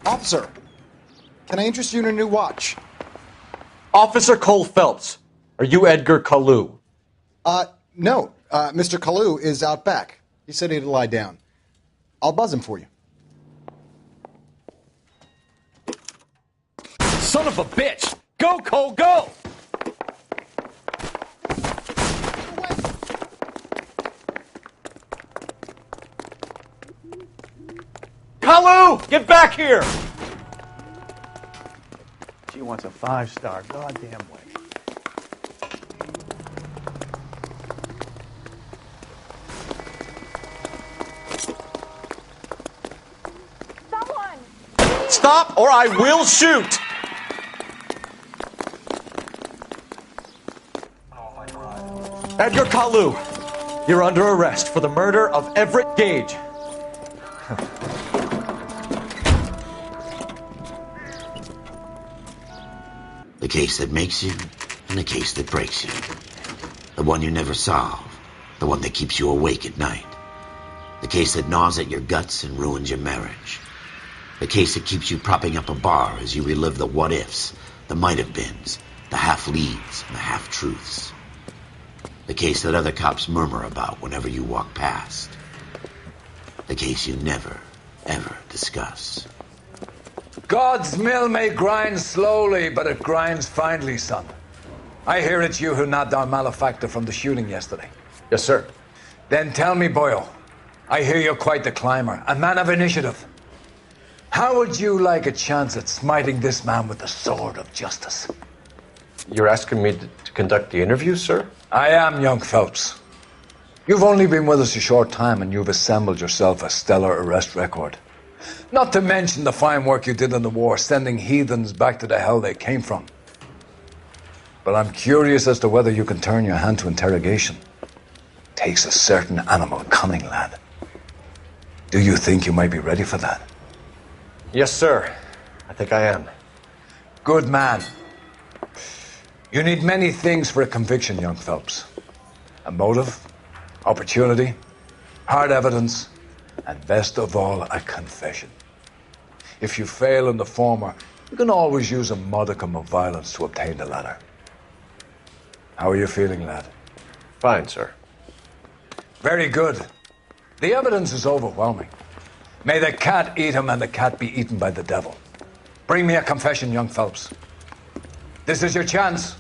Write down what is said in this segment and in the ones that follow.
Officer, can I interest you in a new watch? Officer Cole Phelps, are you Edgar Kalu? No. Mr. Kalu is out back. He said he'd lie down. I'll buzz him for you. Son of a bitch! Go, Cole, go! Kalu! Get back here! She wants a 5-star goddamn way. Someone! Stop or I will shoot! Edgar Kalu, you're under arrest for the murder of Everett Gage. The case that makes you and the case that breaks you. The one you never solve. The one that keeps you awake at night. The case that gnaws at your guts and ruins your marriage. The case that keeps you propping up a bar as you relive the what-ifs, the might-have-beens, the half-leads, and the half-truths. The case that other cops murmur about whenever you walk past. The case you never, ever discuss. God's mill may grind slowly, but it grinds finely, son. I hear it's you who nabbed our malefactor from the shooting yesterday. Yes, sir. Then tell me, Boyle, I hear you're quite the climber, a man of initiative. How would you like a chance at smiting this man with the sword of justice? You're asking me to conduct the interview, sir? I am, young Phelps. You've only been with us a short time and you've assembled yourself a stellar arrest record. Not to mention the fine work you did in the war, sending heathens back to the hell they came from. But I'm curious as to whether you can turn your hand to interrogation. Takes a certain animal cunning, lad. Do you think you might be ready for that? Yes, sir. I think I am. Good man. You need many things for a conviction, young Phelps. A motive, opportunity, hard evidence, and best of all, a confession. If you fail in the former, you can always use a modicum of violence to obtain the latter. How are you feeling, lad? Fine, sir. Very good. The evidence is overwhelming. May the cat eat him and the cat be eaten by the devil. Bring me a confession, young Phelps. This is your chance.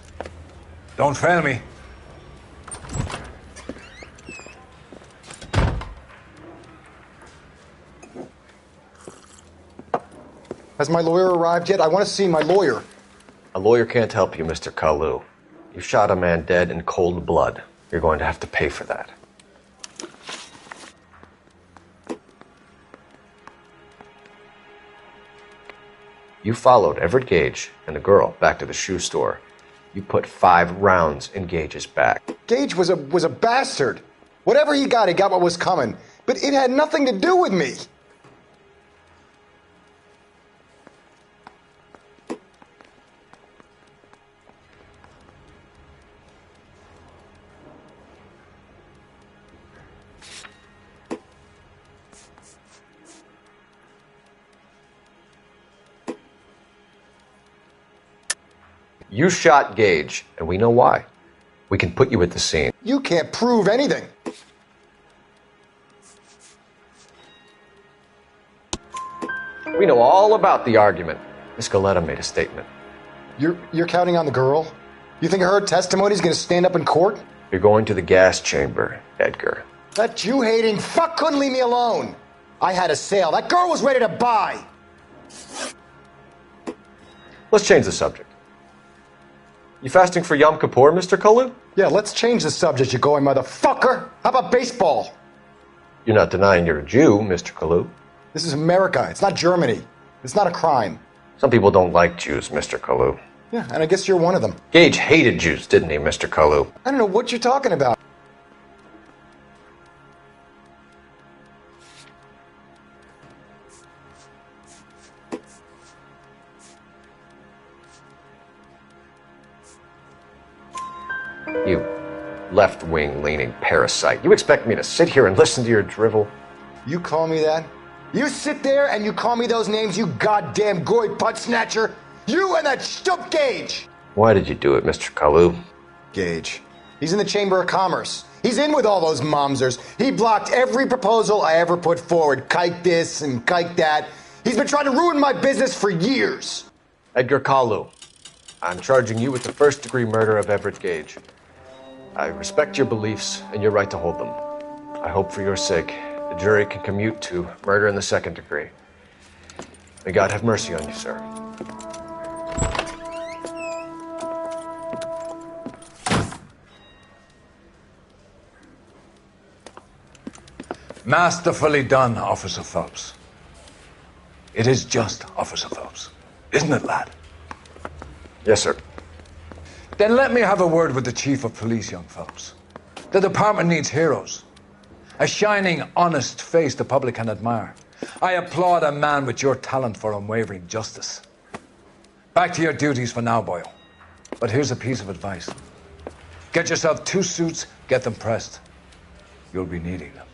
Don't fail me. Has my lawyer arrived yet? I want to see my lawyer. A lawyer can't help you, Mr. Kalu. You shot a man dead in cold blood. You're going to have to pay for that. You followed Everett Gage and the girl back to the shoe store. You put 5 rounds in Gage's back. Gage was a bastard. Whatever he got what was coming. But it had nothing to do with me. You shot Gage, and we know why. We can put you at the scene. You can't prove anything. We know all about the argument. Miss Galetta made a statement. You're counting on the girl? You think her testimony is going to stand up in court? You're going to the gas chamber, Edgar. That Jew-hating fuck couldn't leave me alone. I had a sale. That girl was ready to buy. Let's change the subject. You fasting for Yom Kippur, Mr. Kalu? Yeah, let's change the subject, you going motherfucker. How about baseball? You're not denying you're a Jew, Mr. Kalu. This is America. It's not Germany. It's not a crime. Some people don't like Jews, Mr. Kalu. Yeah, and I guess you're one of them. Gage hated Jews, didn't he, Mr. Kalu? I don't know what you're talking about. You left-wing leaning parasite. You expect me to sit here and listen to your drivel? You call me that? You sit there and you call me those names, you goddamn goy putt snatcher. You and that stup Gage. Why did you do it, Mr. Kalu? Gage. He's in the Chamber of Commerce. He's in with all those momsers. He blocked every proposal I ever put forward. Kike this and kike that. He's been trying to ruin my business for years. Edgar Kalu, I'm charging you with the first-degree murder of Everett Gage. I respect your beliefs and your right to hold them. I hope for your sake the jury can commute to murder in the second degree. May God have mercy on you, sir. Masterfully done, Officer Phelps. It is just, Officer Phelps. Isn't it, lad? Yes, sir. Then let me have a word with the Chief of Police, young Phelps. The department needs heroes. A shining, honest face the public can admire. I applaud a man with your talent for unwavering justice. Back to your duties for now, Boyle. But here's a piece of advice. Get yourself 2 suits, get them pressed. You'll be needing them.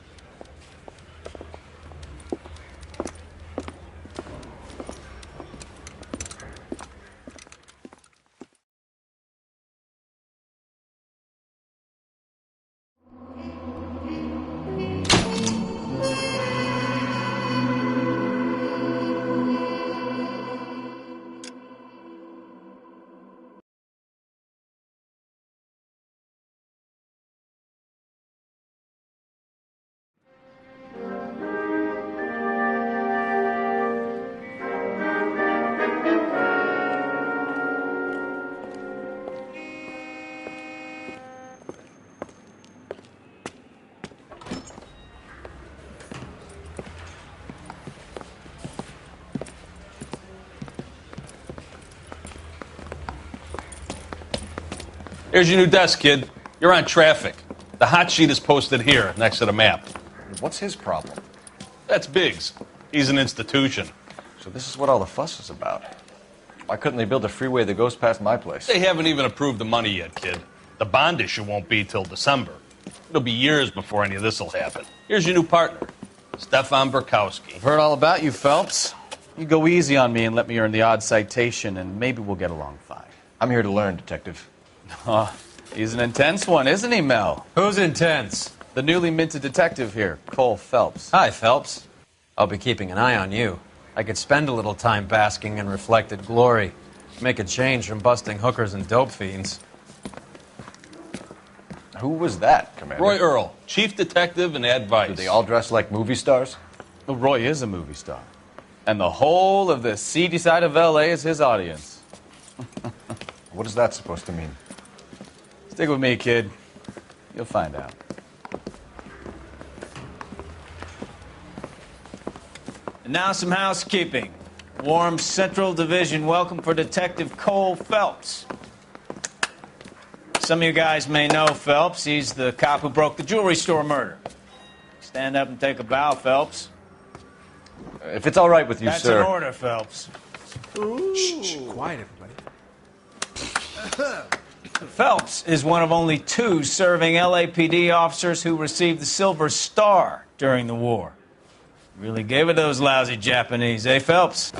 Here's your new desk, kid. You're on traffic. The hot sheet is posted here, next to the map. What's his problem? That's Biggs. He's an institution. So this is what all the fuss is about. Why couldn't they build a freeway that goes past my place? They haven't even approved the money yet, kid. The bond issue won't be till December. It'll be years before any of this will happen. Here's your new partner, Stefan Burkowski. I've heard all about you, Phelps. You go easy on me and let me earn the odd citation, and maybe we'll get along fine. I'm here to learn, Detective. Oh, he's an intense one, isn't he, Mel? Who's intense? The newly minted detective here, Cole Phelps. Hi, Phelps. I'll be keeping an eye on you. I could spend a little time basking in reflected glory. Make a change from busting hookers and dope fiends. Who was that, Commander? Roy Earl, chief detective and advice. Do they all dress like movie stars? Well, Roy is a movie star. And the whole of the seedy side of L.A. is his audience. What is that supposed to mean? Stick with me, kid. You'll find out. And now some housekeeping. Warm Central Division welcome for Detective Cole Phelps. Some of you guys may know Phelps. He's the cop who broke the jewelry store murder. Stand up and take a bow, Phelps. If it's all right with you, That's sir. an order, Phelps. Shh, quiet, everybody. Phelps is one of only 2 serving LAPD officers who received the Silver Star during the war. Really gave it to those lousy Japanese, eh, Phelps?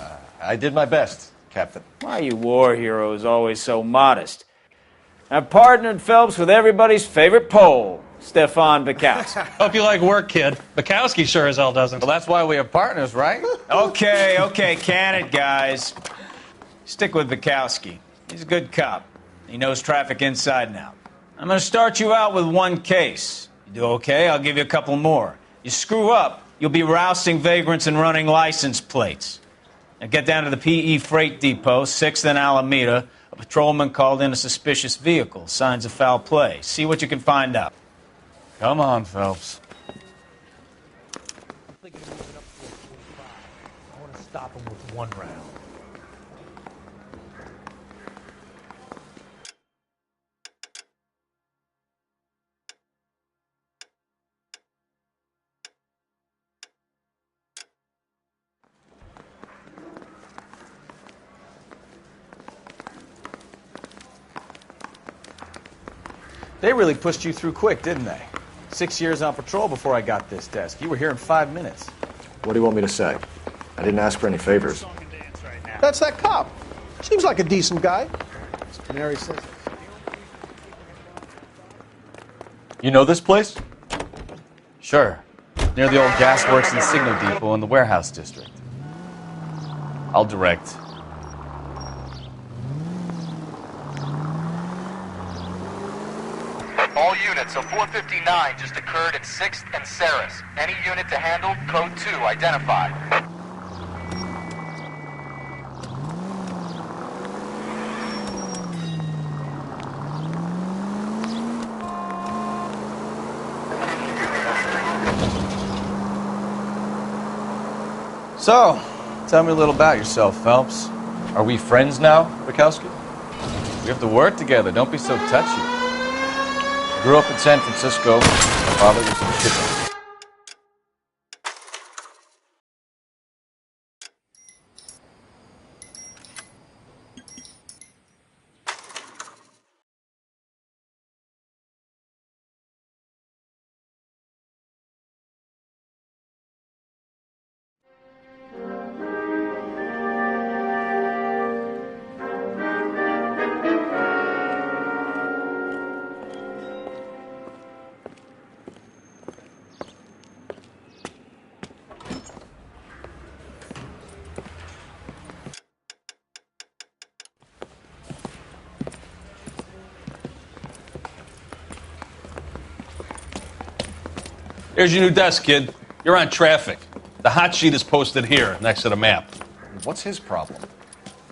I did my best, Captain. Why are you war heroes always so modest? I've partnered Phelps with everybody's favorite Pole, Stefan Bukowski. Hope you like work, kid. Bukowski sure as hell doesn't. Well, that's why we have partners, right? Okay, can it, guys. Stick with Bukowski. He's a good cop. He knows traffic inside and out. I'm going to start you out with 1 case. You do okay, I'll give you a couple more. You screw up, you'll be rousting vagrants and running license plates. Now get down to the PE Freight Depot, 6th and Alameda. A patrolman called in a suspicious vehicle. Signs of foul play. See what you can find out. Come on, Phelps. I want to stop him with 1 round. They really pushed you through quick, didn't they? 6 years on patrol before I got this desk. You were here in 5 minutes. What do you want me to say? I didn't ask for any favors. That's that cop. Seems like a decent guy. Mary says it. You know this place? Sure. Near the old gasworks and signal depot in the warehouse district. I'll direct. All units, a 459 just occurred at 6th and Saris. Any unit to handle, code 2, identify. So, tell me a little about yourself, Phelps. Are we friends now, Bukowski? We have to work together. Don't be so touchy. Grew up in San Francisco. My father was in shipping. Here's your new desk, kid. You're on traffic. The hot sheet is posted here, next to the map. What's his problem?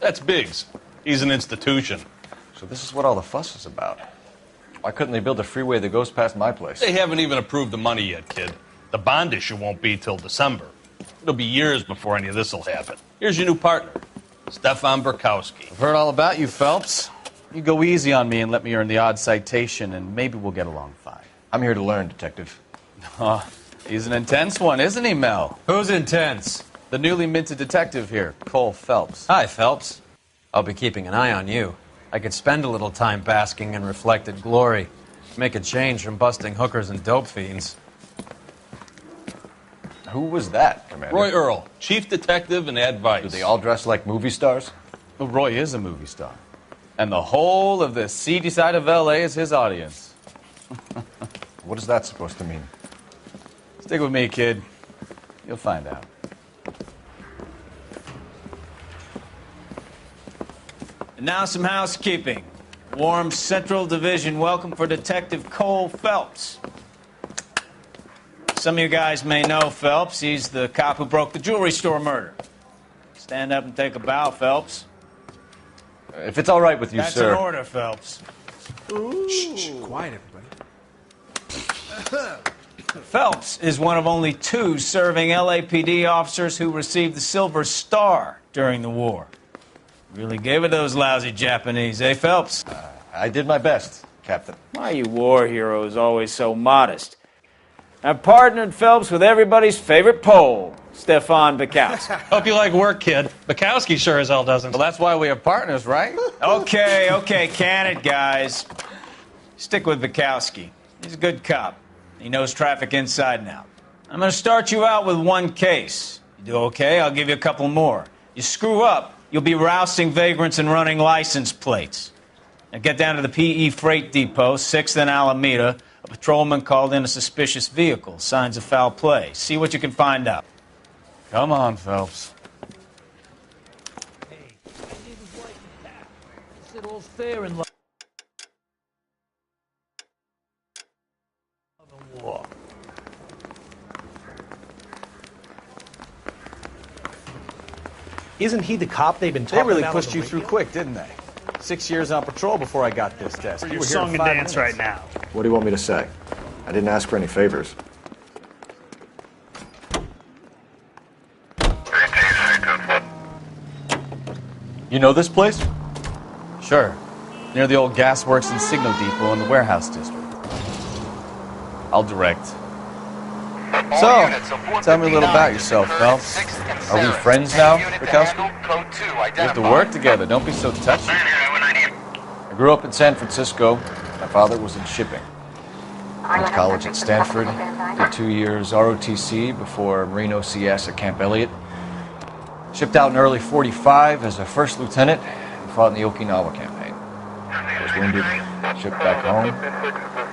That's Biggs. He's an institution. So this is what all the fuss is about. Why couldn't they build a freeway that goes past my place? They haven't even approved the money yet, kid. The bond issue won't be till December. It'll be years before any of this will happen. Here's your new partner, Stefan Burkowski. I've heard all about you, Phelps. You go easy on me and let me earn the odd citation, and maybe we'll get along fine. I'm here to learn, Detective. Oh, he's an intense one, isn't he, Mel? Who's intense? The newly minted detective here, Cole Phelps. Hi, Phelps. I'll be keeping an eye on you. I could spend a little time basking in reflected glory. Make a change from busting hookers and dope fiends. Who was that, Commander? Roy Earl, chief detective and advice. Do they all dress like movie stars? Well, Roy is a movie star. And the whole of the seedy side of L.A. is his audience. What is that supposed to mean? Stick with me, kid. You'll find out. And now some housekeeping. Warm Central Division welcome for Detective Cole Phelps. Some of you guys may know Phelps. He's the cop who broke the jewelry store murder. Stand up and take a bow, Phelps. If it's all right with you, That's sir. an order, Phelps. Shh, quiet, everybody. Phelps is one of only 2 serving LAPD officers who received the Silver Star during the war. Really gave it those lousy Japanese, eh, Phelps? I did my best, Captain. Why you war heroes always so modest? I've partnered Phelps with everybody's favorite Pole, Stefan Bukowski. Hope you like work, kid. Bukowski sure as hell doesn't. Well, that's why we have partners, right? Okay, can it, guys. Stick with Bukowski. He's a good cop. He knows traffic inside and out. I'm going to start you out with 1 case. You do okay, I'll give you a couple more. You screw up, you'll be rousting vagrants and running license plates. Now get down to the PE Freight Depot, 6th and Alameda. A patrolman called in a suspicious vehicle. Signs of foul play. See what you can find out. Come on, Phelps. Hey, I didn't like that. I said all's fair in love and war. Isn't he the cop they've been talking They really about pushed on the you through radio? quick, didn't they? 6 years on patrol before I got this desk. For You your were here song in and 5 dance minutes. right now. What do you want me to say? I didn't ask for any favors. You know this place? Sure. Near the old gasworks and signal depot in the warehouse district. I'll direct. So, tell me a little about yourself, Phelps. Are we friends now, Bukowski? We have to work together. Don't be so touchy. I grew up in San Francisco. My father was in shipping. Went to college at Stanford. Did 2 years ROTC before Marine OCS at Camp Elliott. Shipped out in early 45 as a first lieutenant and fought in the Okinawa campaign. Was wounded, shipped back home.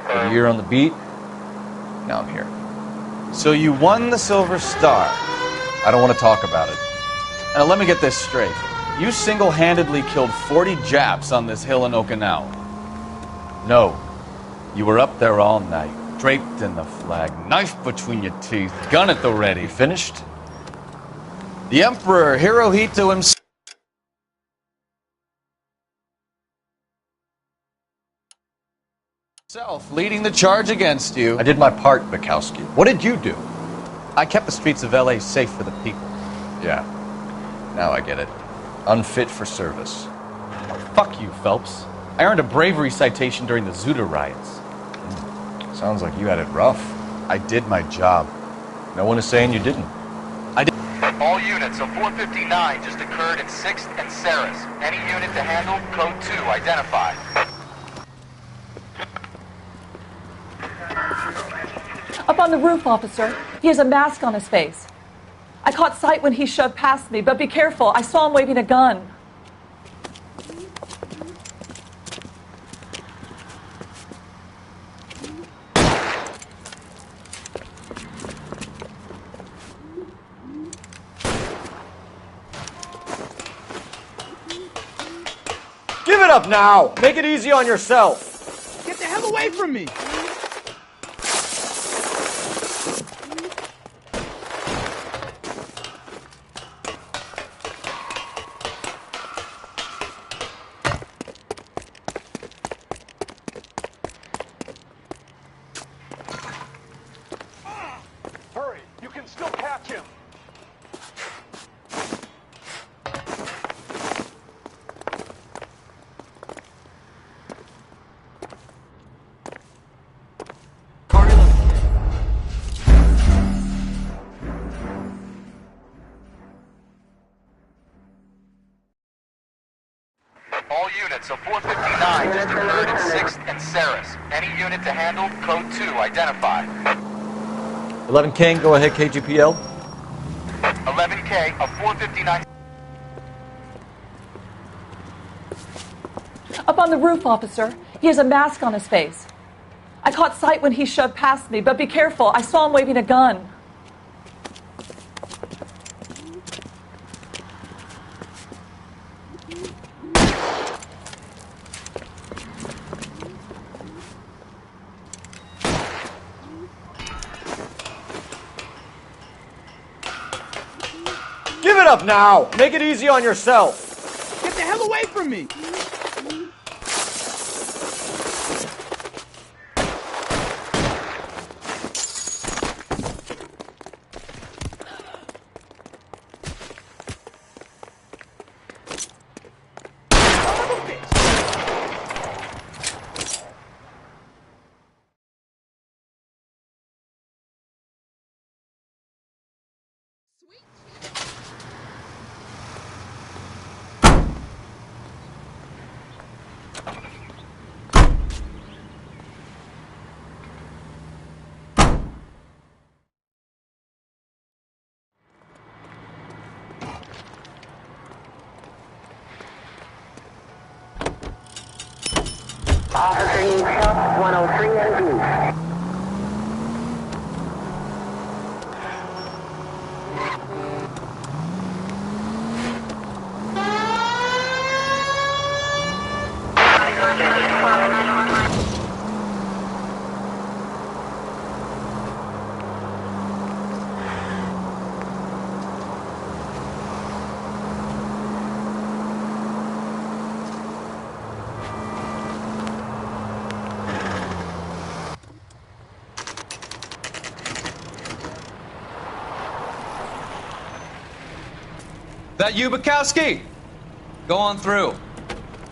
Did a year on the beat. Now I'm here. So you won the Silver Star. I don't want to talk about it. Now let me get this straight. You single-handedly killed 40 Japs on this hill in Okinawa. No. You were up there all night, draped in the flag, knife between your teeth, gun at the ready. Finished? The Emperor Hirohito himself leading the charge against you. I did my part, Bukowski. What did you do? I kept the streets of LA safe for the people. Yeah. Now I get it. Unfit for service. Fuck you, Phelps. I earned a bravery citation during the Zuda riots. Sounds like you had it rough. I did my job. No one is saying you didn't. I did. All units, a 459 just occurred at 6th and Ceres. Any unit to handle, code 2, identified. Up on the roof, officer. He has a mask on his face. I caught sight when he shoved past me, but be careful. I saw him waving a gun. Give it up now! Make it easy on yourself! Get the hell away from me! Hurry! You can still catch him! All units, a 459 just occurred at 6th and Ceres. Any unit to handle, code 2, identified. 11 King, go ahead, KGPL. 11K, a 459... Up on the roof, officer. He has a mask on his face. I caught sight when he shoved past me, but be careful. I saw him waving a gun. Give it up now! Make it easy on yourself! Get the hell away from me! Officer needs help, 103 and B. That you, Bukowski? Go on through.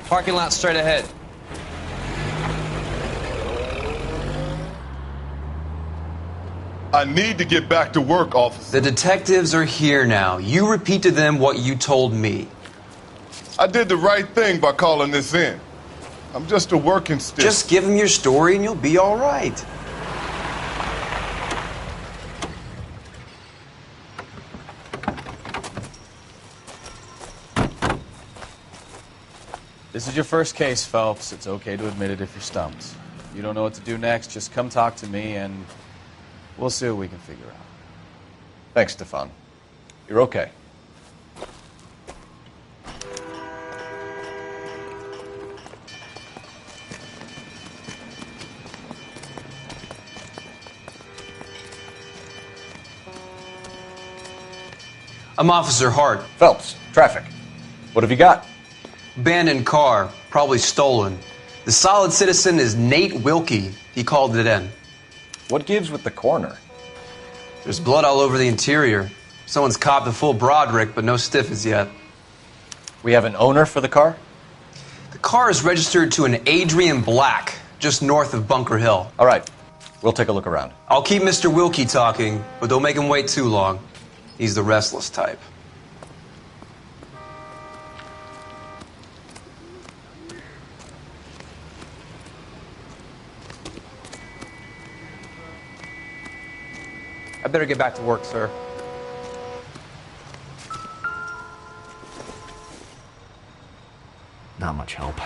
Parking lot straight ahead. I need to get back to work, officer. The detectives are here now. You repeat to them what you told me. I did the right thing by calling this in. I'm just a working stick. Just give them your story and you'll be all right. This is your first case, Phelps. It's okay to admit it if you're stumped. If you don't know what to do next, just come talk to me and we'll see what we can figure out. Thanks, Stefan. You're okay. I'm Officer Hart. Phelps, traffic. What have you got? Abandoned car, probably stolen. The solid citizen is Nate Wilkie. He called it in. What gives with the coroner? There's blood all over the interior. Someone's copped a full Broderick, but no stiff as yet. We have an owner for the car? The car is registered to an Adrian Black, just north of Bunker Hill. All right. We'll take a look around. I'll keep Mr. Wilkie talking, but don't make him wait too long. He's the restless type. I better get back to work, sir. Not much help.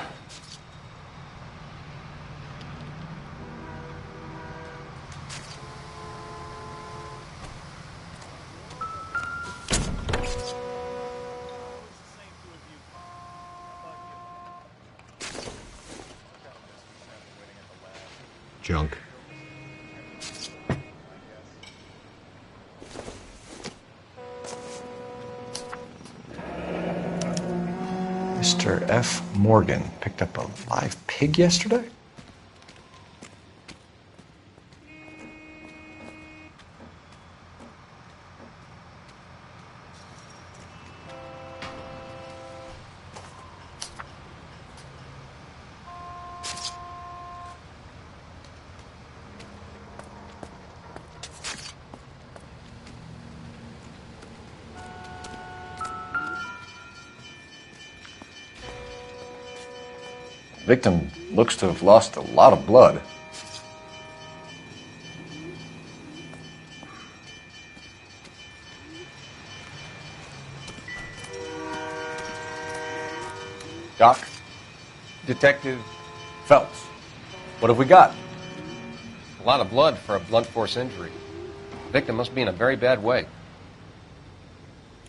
Junk. Mr. F. Morgan picked up a live pig yesterday? Victim looks to have lost a lot of blood. Doc? Detective Phelps. What have we got? a lot of blood for a blunt force injury. The victim must be in a very bad way.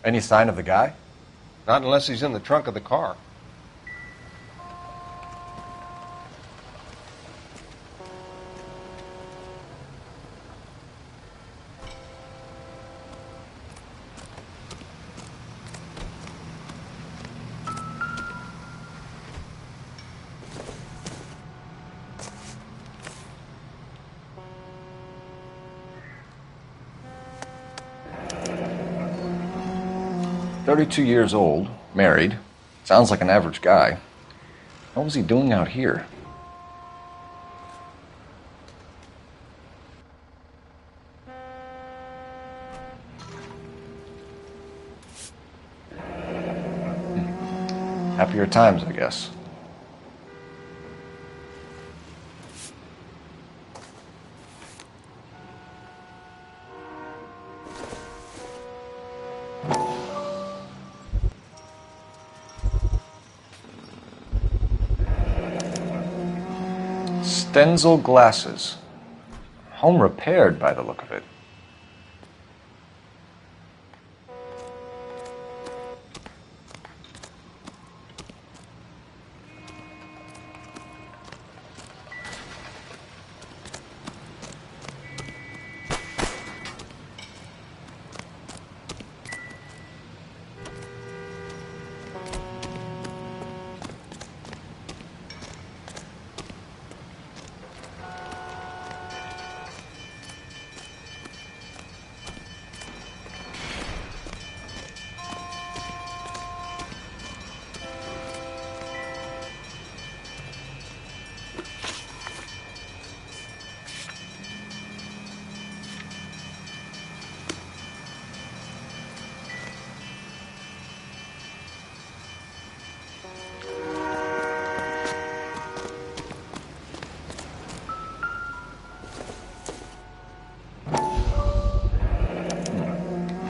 Any sign of the guy? Not unless he's in the trunk of the car. "32 years old, married. Sounds like an average guy. What was he doing out here?" Happier times, I guess. Stenzel glasses. Home repaired by the look of it.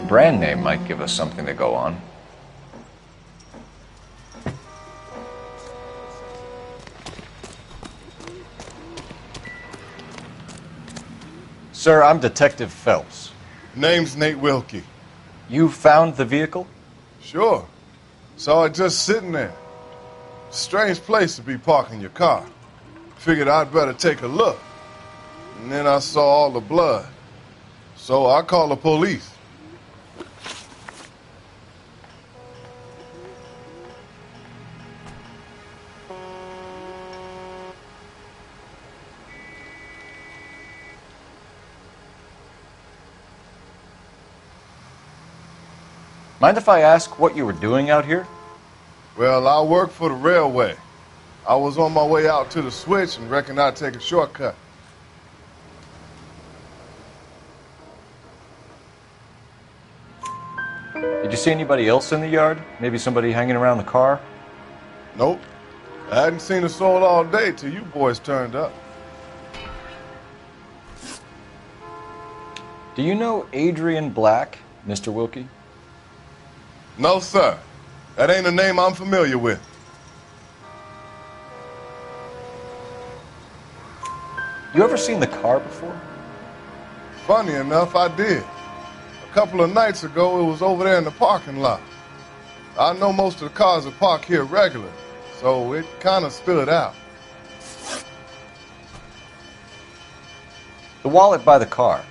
Brand name might give us something to go on. Sir, I'm Detective Phelps. Name's Nate Wilkie. You found the vehicle? Sure. Saw it just sitting there. Strange place to be parking your car. Figured I'd better take a look. And then I saw all the blood. So I called the police. Mind if I ask what you were doing out here? Well, I work for the railway. I was on my way out to the switch and reckoned I'd take a shortcut. Did you see anybody else in the yard? Maybe somebody hanging around the car? Nope. I hadn't seen a soul all day till you boys turned up. Do you know Adrian Black, Mr. Wilkie? No, sir. That ain't a name I'm familiar with. You ever seen the car before? Funny enough, I did. A couple of nights ago, it was over there in the parking lot. I know most of the cars are parked here regular, so it kind of stood out. The wallet by the car.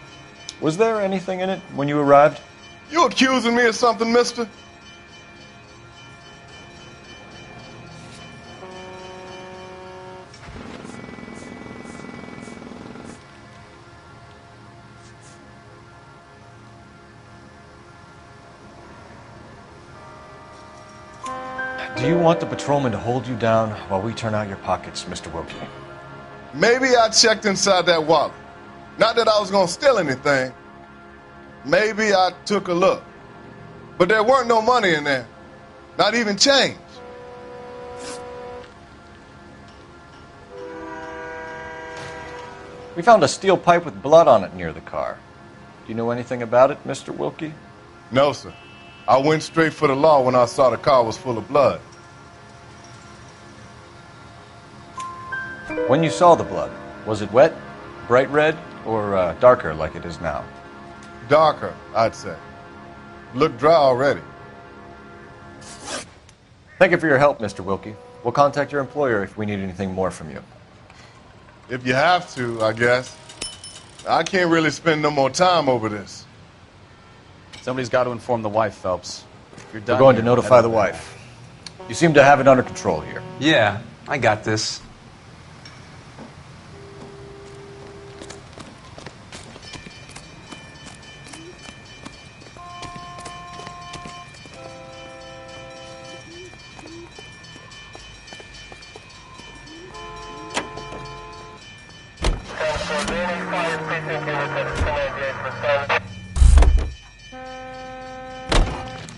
Was there anything in it when you arrived? You accusing me of something, mister? Do you want the patrolman to hold you down while we turn out your pockets, Mr. Wilkie? Maybe I checked inside that wallet. Not that I was going to steal anything. Maybe I took a look. But there weren't no money in there. Not even change. We found a steel pipe with blood on it near the car. Do you know anything about it, Mr. Wilkie? No, sir. I went straight for the law when I saw the car was full of blood. When you saw the blood, was it wet, bright red, or darker like it is now? Darker, I'd say. Looked dry already. Thank you for your help, Mr. Wilkie. We'll contact your employer if we need anything more from you. If you have to, I guess. I can't really spend no more time over this. Somebody's got to inform the wife, Phelps. If you're done We're going to here, notify head the over there. wife. You seem to have it under control here. Yeah, I got this.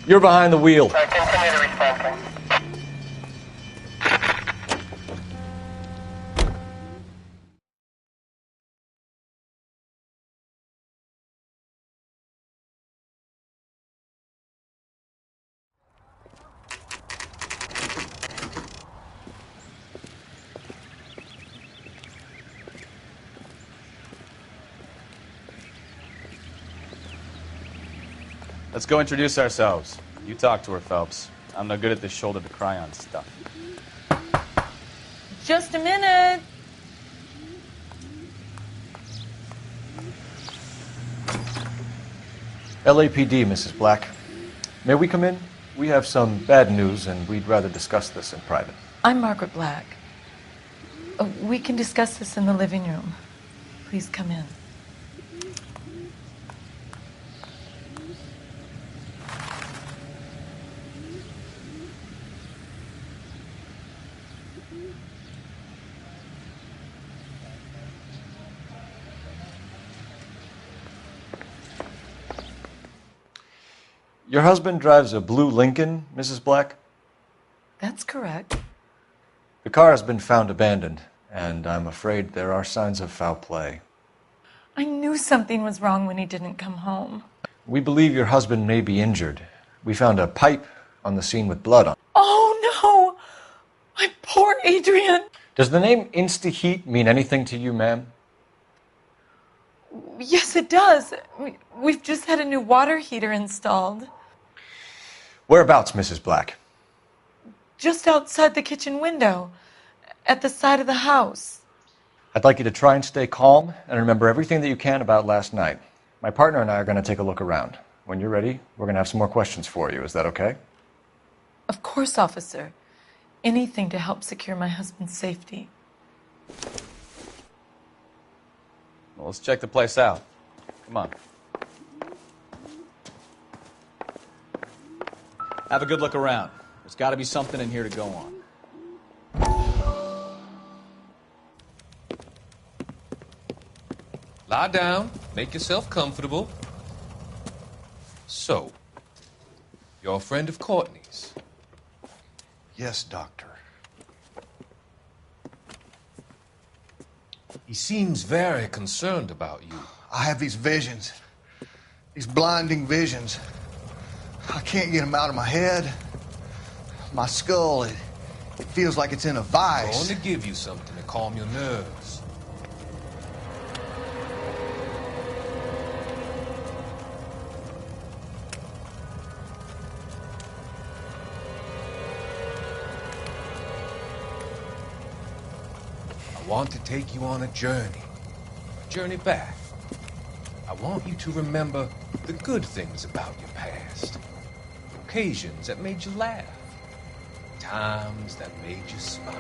You're behind the wheel. Continue to respond. Let's go introduce ourselves. You talk to her, Phelps. I'm no good at this shoulder to cry on stuff. Just a minute. LAPD, Mrs. Black. May we come in? We have some bad news, and we'd rather discuss this in private. I'm Margaret Black. We can discuss this in the living room. Please come in. Your husband drives a blue Lincoln, Mrs. Black? That's correct. The car has been found abandoned, and I'm afraid there are signs of foul play. I knew something was wrong when he didn't come home. We believe your husband may be injured. We found a pipe on the scene with blood on it. Oh, no! My poor Adrian! Does the name Insta-Heat mean anything to you, ma'am? Yes, it does. We've just had a new water heater installed. Whereabouts, Mrs. Black? Just outside the kitchen window, at the side of the house. I'd like you to try and stay calm and remember everything that you can about last night. My partner and I are going to take a look around. When you're ready, we're going to have some more questions for you. Is that okay? Of course, officer. Anything to help secure my husband's safety. Well, let's check the place out. Come on. Have a good look around. There's got to be something in here to go on. Lie down. Make yourself comfortable. So, you're a friend of Courtney's? Yes, Doctor. He seems very concerned about you. I have these visions. These blinding visions. I can't get them out of my head. My skull, it feels like it's in a I'm vice. going to give you something to calm your nerves. I want to take you on a journey back. I want you to remember the good things about your past, occasions that made you laugh, times that made you smile.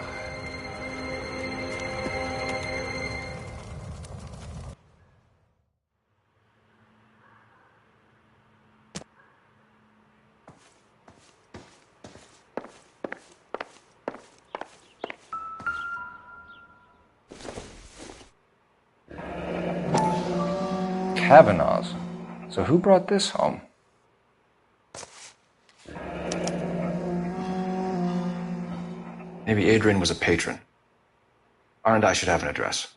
Kavanaugh's. So who brought this home? Maybe Adrian was a patron. R&I should have an address.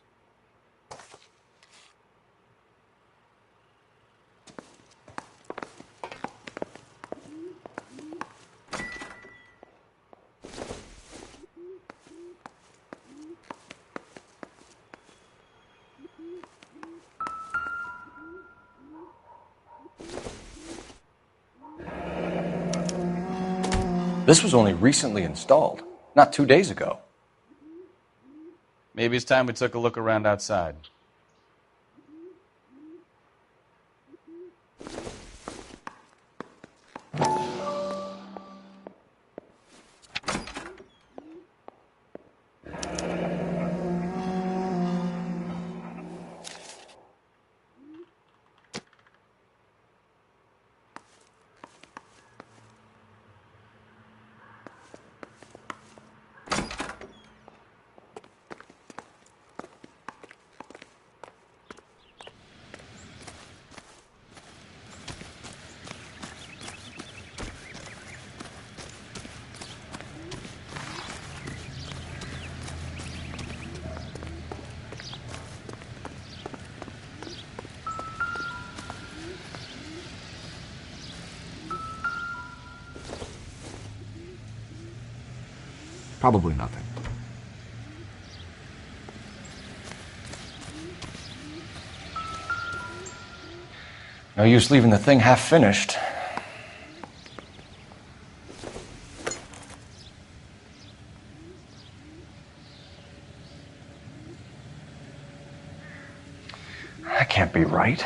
This was only recently installed, not 2 days ago. Maybe it's time we took a look around outside. Probably nothing. No use leaving the thing half finished. That can't be right.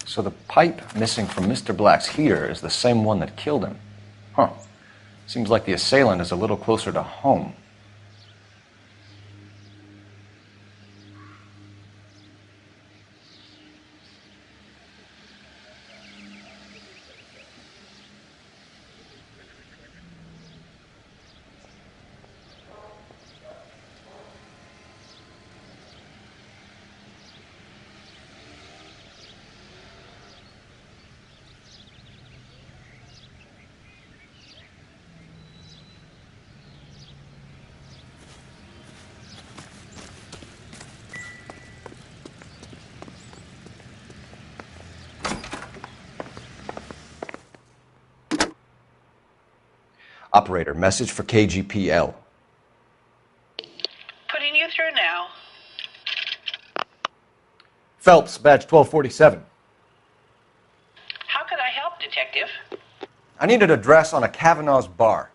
So the pipe missing from Mr. Black's heater is the same one that killed him. Huh. Seems like the assailant is a little closer to home. Operator, message for KGPL. Putting you through now. Phelps, badge 1247. How could I help, Detective? I need an address on a Kavanaugh's bar.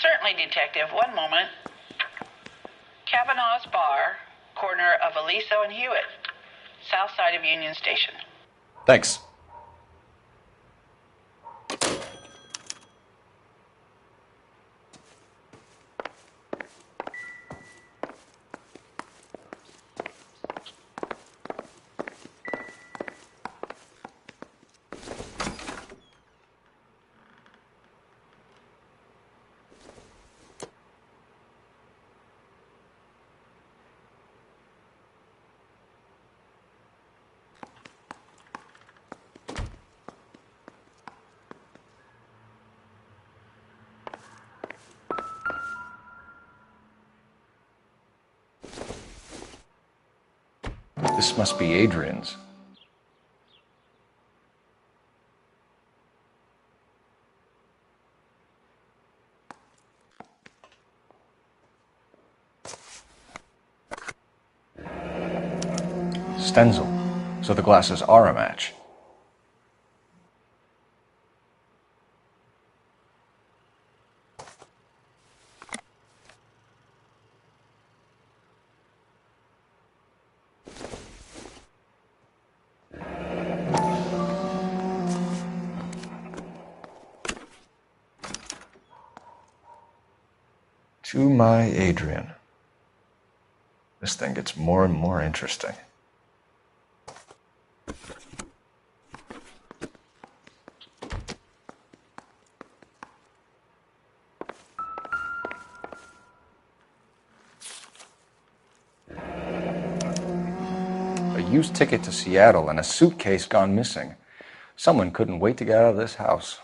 Certainly, Detective. One moment. Kavanaugh's Bar, corner of Aliso and Hewitt, south side of Union Station. Thanks. This must be Adrian's. Stenzel. So the glasses are a match. To my Adrian. This thing gets more and more interesting. A used ticket to Seattle and a suitcase gone missing. Someone couldn't wait to get out of this house.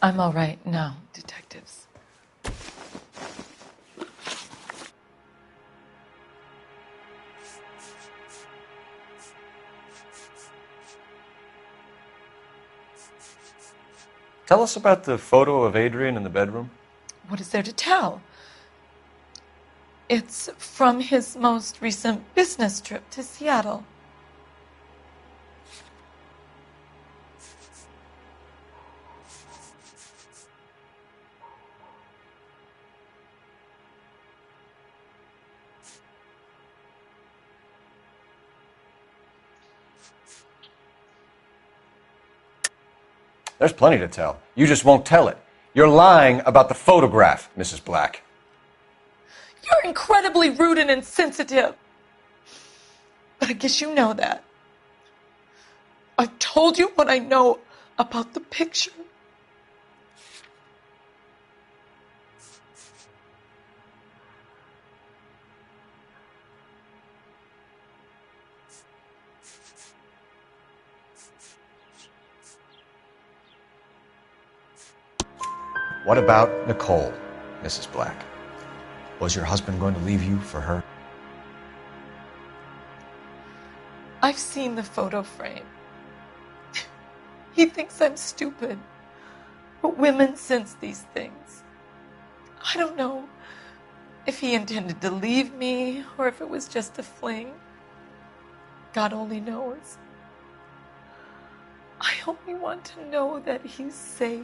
I'm all right now, detectives. Tell us about the photo of Adrian in the bedroom. What is there to tell? It's from his most recent business trip to Seattle. There's plenty to tell. You just won't tell it. You're lying about the photograph, Mrs. Black. You're incredibly rude and insensitive. But I guess you know that. I've told you what I know about the picture. What about Nicole, Mrs. Black? Was your husband going to leave you for her? I've seen the photo frame. He thinks I'm stupid. But women sense these things. I don't know if he intended to leave me or if it was just a fling. God only knows. I only want to know that he's safe.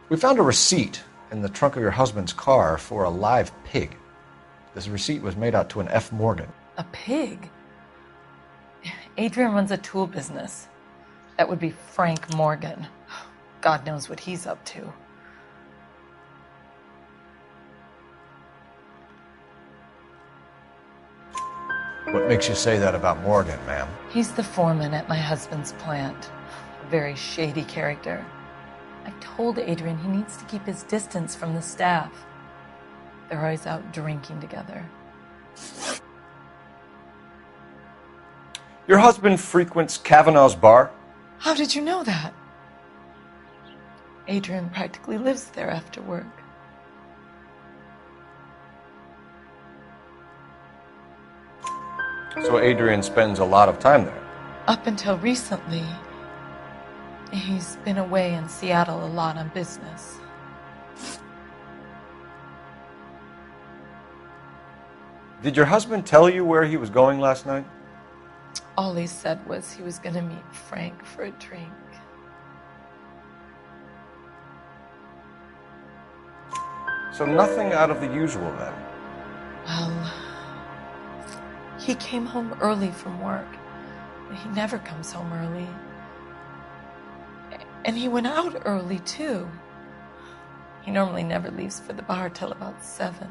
We found a receipt in the trunk of your husband's car for a live pig. This receipt was made out to an F. Morgan. A pig? Adrian runs a tool business. That would be Frank Morgan. God knows what he's up to. What makes you say that about Morgan, ma'am? He's the foreman at my husband's plant. A very shady character. I've told Adrian he needs to keep his distance from the staff. They're always out drinking together. Your husband frequents Kavanaugh's bar? How did you know that? Adrian practically lives there after work. So Adrian spends a lot of time there? Up until recently, he's been away in Seattle a lot on business. Did your husband tell you where he was going last night? All he said was he was going to meet Frank for a drink. So nothing out of the usual then? Well, he came home early from work. He never comes home early. And he went out early, too. He normally never leaves for the bar till about 7.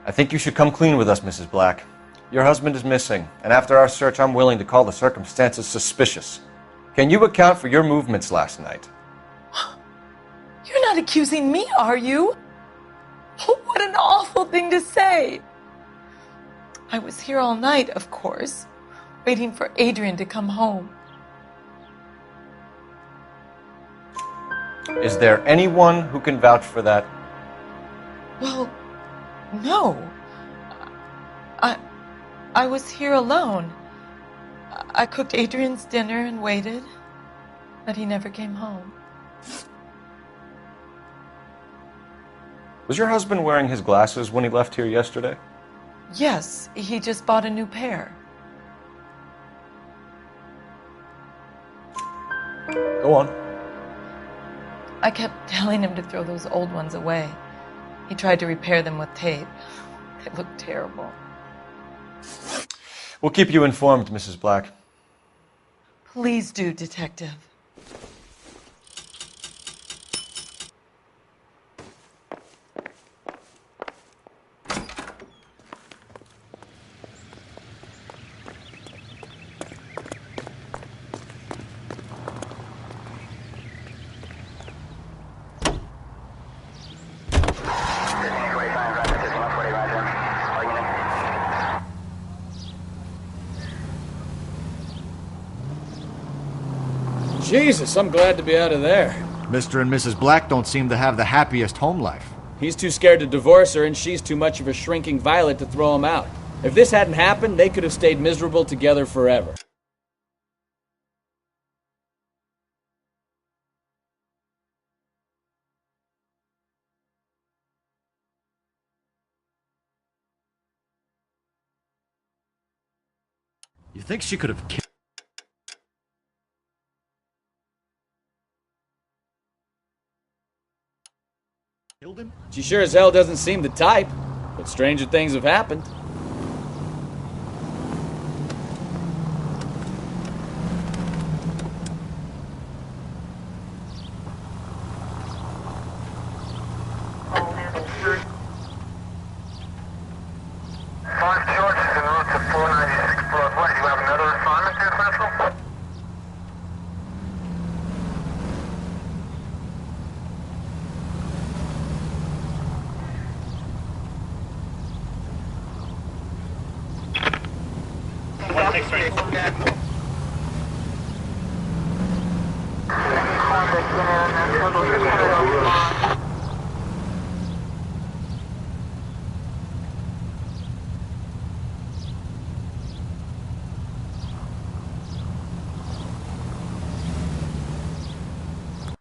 I think you should come clean with us, Mrs. Black. Your husband is missing, and after our search, I'm willing to call the circumstances suspicious. Can you account for your movements last night? You're not accusing me, are you? Oh, what an awful thing to say. I was here all night, of course, waiting for Adrian to come home. Is there anyone who can vouch for that? Well, no. I was here alone. I cooked Adrian's dinner and waited, but he never came home. Was your husband wearing his glasses when he left here yesterday? Yes, he just bought a new pair. Go on. I kept telling him to throw those old ones away. He tried to repair them with tape. They looked terrible. We'll keep you informed, Mrs. Black. Please do, Detective. Jesus, I'm glad to be out of there. Mr. and Mrs. Black don't seem to have the happiest home life. He's too scared to divorce her, and she's too much of a shrinking violet to throw him out. If this hadn't happened, they could have stayed miserable together forever. You think she could have killed him? She sure as hell doesn't seem the type, but stranger things have happened.